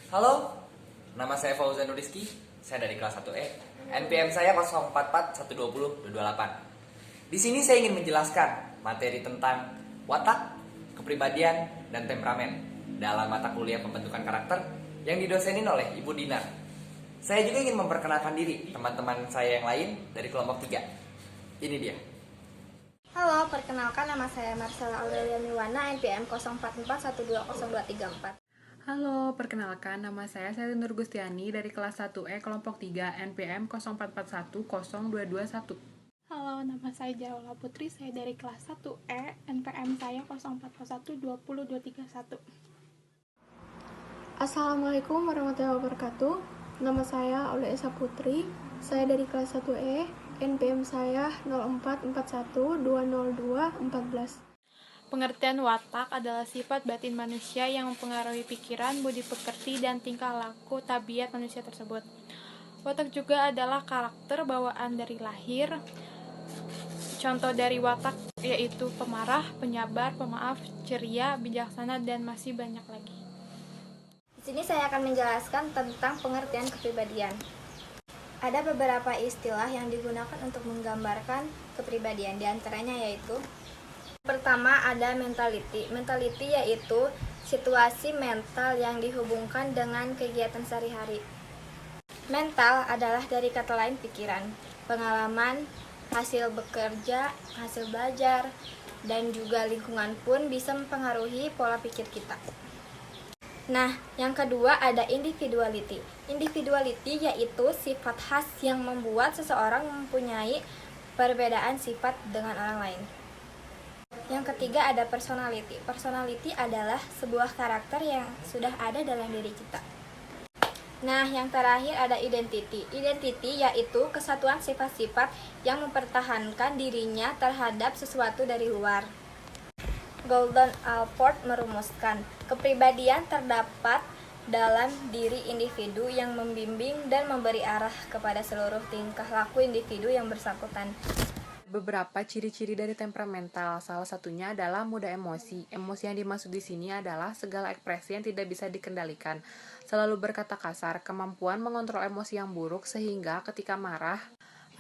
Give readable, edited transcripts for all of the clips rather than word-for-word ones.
Halo, nama saya Fauzan Rizky, saya dari kelas 1E. NPM saya 04412028. Di sini saya ingin menjelaskan materi tentang watak, kepribadian, dan temperamen dalam mata kuliah pembentukan karakter yang didosenin oleh Ibu Dinar. Saya juga ingin memperkenalkan diri teman-teman saya yang lain dari kelompok 3. Ini dia. Halo, perkenalkan nama saya Marcella Aurelia Miwana, NPM 0441200234. Halo, perkenalkan nama saya Sari Nur Gustiani dari kelas 1E kelompok 3 NPM 04410221. Halo, nama saya Jarola Putri, saya dari kelas 1E, NPM saya 0441200231. Assalamualaikum warahmatullahi wabarakatuh. Nama saya Oleh Esa Putri, saya dari kelas 1E, NPM saya 0441202414. Pengertian watak adalah sifat batin manusia yang mempengaruhi pikiran, budi pekerti, dan tingkah laku tabiat manusia tersebut. Watak juga adalah karakter bawaan dari lahir. Contoh dari watak yaitu pemarah, penyabar, pemaaf, ceria, bijaksana, dan masih banyak lagi. Di sini saya akan menjelaskan tentang pengertian kepribadian. Ada beberapa istilah yang digunakan untuk menggambarkan kepribadian, diantaranya yaitu pertama ada mentality. Mentality yaitu situasi mental yang dihubungkan dengan kegiatan sehari-hari. Mental adalah dari kata lain pikiran, pengalaman, hasil bekerja, hasil belajar, dan juga lingkungan pun bisa mempengaruhi pola pikir kita. Nah, yang kedua ada individuality. Individuality yaitu sifat khas yang membuat seseorang mempunyai perbedaan sifat dengan orang lain. Yang ketiga ada personality. Personality adalah sebuah karakter yang sudah ada dalam diri kita. Nah, yang terakhir ada identity. Identity yaitu kesatuan sifat-sifat yang mempertahankan dirinya terhadap sesuatu dari luar. Gordon Allport merumuskan, kepribadian terdapat dalam diri individu yang membimbing dan memberi arah kepada seluruh tingkah laku individu yang bersangkutan. Beberapa ciri-ciri dari temperamental, salah satunya adalah mudah emosi. Emosi yang dimaksud di sini adalah segala ekspresi yang tidak bisa dikendalikan, selalu berkata kasar, kemampuan mengontrol emosi yang buruk sehingga ketika marah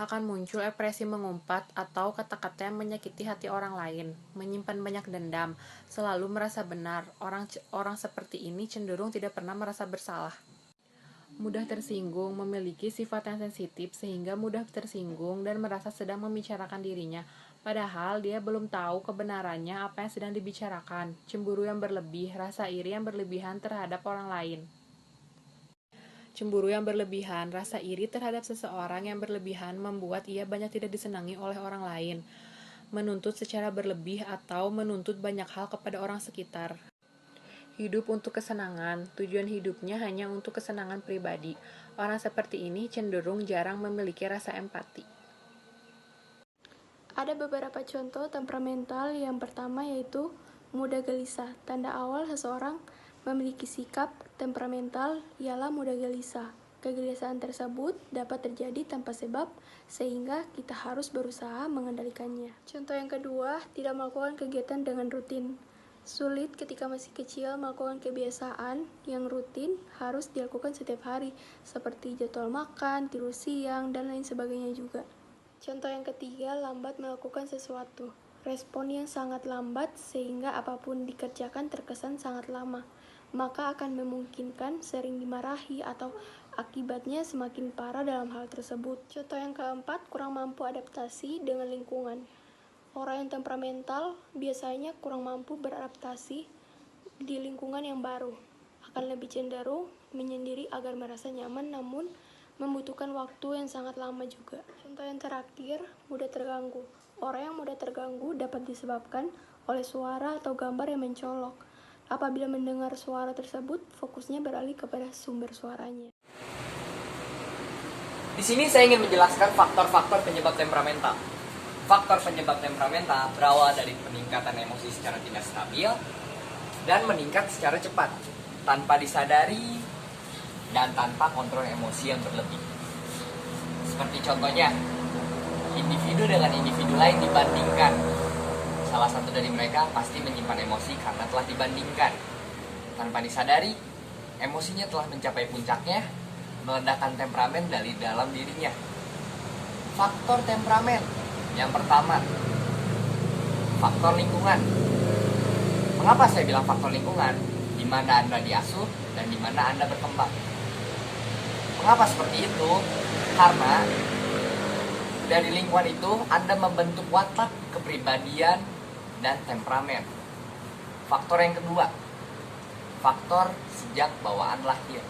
akan muncul ekspresi mengumpat atau kata-kata yang menyakiti hati orang lain, menyimpan banyak dendam, selalu merasa benar. Orang seperti ini cenderung tidak pernah merasa bersalah. Mudah tersinggung, memiliki sifat yang sensitif sehingga mudah tersinggung dan merasa sedang membicarakan dirinya, padahal dia belum tahu kebenarannya apa yang sedang dibicarakan. Cemburu yang berlebih, rasa iri yang berlebihan terhadap orang lain. Cemburu yang berlebihan, rasa iri terhadap seseorang yang berlebihan membuat ia banyak tidak disenangi oleh orang lain, menuntut secara berlebih atau menuntut banyak hal kepada orang sekitar. Hidup untuk kesenangan, tujuan hidupnya hanya untuk kesenangan pribadi. Orang seperti ini cenderung jarang memiliki rasa empati. Ada beberapa contoh temperamental. Yang pertama yaitu mudah gelisah. Tanda awal seseorang memiliki sikap temperamental ialah mudah gelisah. Kegelisahan tersebut dapat terjadi tanpa sebab, sehingga kita harus berusaha mengendalikannya. Contoh yang kedua, tidak melakukan kegiatan dengan rutin. Sulit ketika masih kecil melakukan kebiasaan yang rutin harus dilakukan setiap hari, seperti jadwal makan, tidur siang, dan lain sebagainya juga. Contoh yang ketiga, lambat melakukan sesuatu. Respon yang sangat lambat sehingga apapun dikerjakan terkesan sangat lama, maka akan memungkinkan sering dimarahi atau akibatnya semakin parah dalam hal tersebut. Contoh yang keempat, kurang mampu adaptasi dengan lingkungan. Orang yang temperamental biasanya kurang mampu beradaptasi di lingkungan yang baru, akan lebih cenderung menyendiri agar merasa nyaman, namun membutuhkan waktu yang sangat lama juga. Contoh yang terakhir, mudah terganggu. Orang yang mudah terganggu dapat disebabkan oleh suara atau gambar yang mencolok. Apabila mendengar suara tersebut, fokusnya beralih kepada sumber suaranya. Di sini saya ingin menjelaskan faktor-faktor penyebab temperamental. Faktor penyebab temperamental berawal dari peningkatan emosi secara tidak stabil dan meningkat secara cepat, tanpa disadari dan tanpa kontrol emosi yang berlebih. Seperti contohnya, individu dengan individu lain dibandingkan. Salah satu dari mereka pasti menyimpan emosi karena telah dibandingkan. Tanpa disadari, emosinya telah mencapai puncaknya, meledakkan temperamen dari dalam dirinya. Faktor temperamen. Yang pertama, faktor lingkungan. Mengapa saya bilang faktor lingkungan? Di mana Anda diasuh dan di mana Anda berkembang. Mengapa seperti itu? Karena dari lingkungan itu Anda membentuk watak, kepribadian, dan temperamen. Faktor yang kedua, faktor sejak bawaan lahir.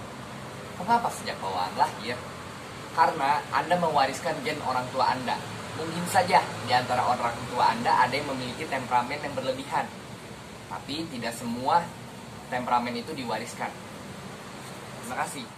Mengapa sejak bawaan lahir? Karena Anda mewariskan gen orang tua Anda. Mungkin saja di antara orang tua Anda ada yang memiliki temperamen yang berlebihan. Tapi tidak semua temperamen itu diwariskan. Terima kasih.